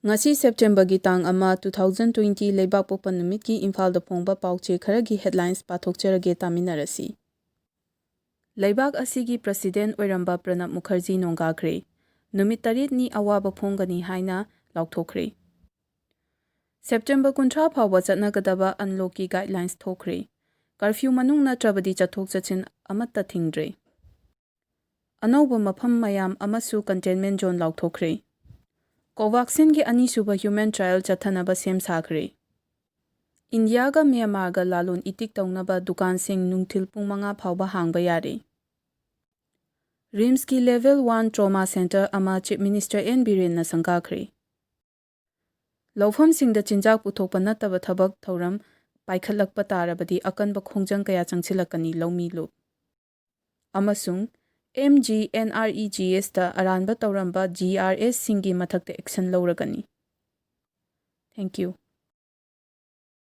Ngasi September gi tang ama 2020 leibak popan numit ki Imphal da phongba pauche kharagi headlines pathokcherage taminarasi. Leibak asigi president oiramba Pranab Mukherjee nongakre. Numit tarit ni awaba phongani haina laothokhre. September 13 phawba chatnagadaba unlock ki guidelines thokre. Curfew manung natrabadi chathok chachin amatta thingdre. Anouba mapham mayam amasu containment zone laothokhre. Covaxin ki anisuba human trial chathanaba sem sakhre. India ga Myanmar ga lalun itik taunaba dukan sing nungthil pung manga phawba hangba yare. RIMS ki level 1 trauma center ama chief minister N Biren na sangakre. Laufam sing da chinjak puthokpa nataba thabak thauram paikhalakpa tarabadi akanba khongjang kaya changchilakani lawmi lup. Amasung MGNREGS da aranba tauramba GRS singi mathakta action lawragani. Thank you.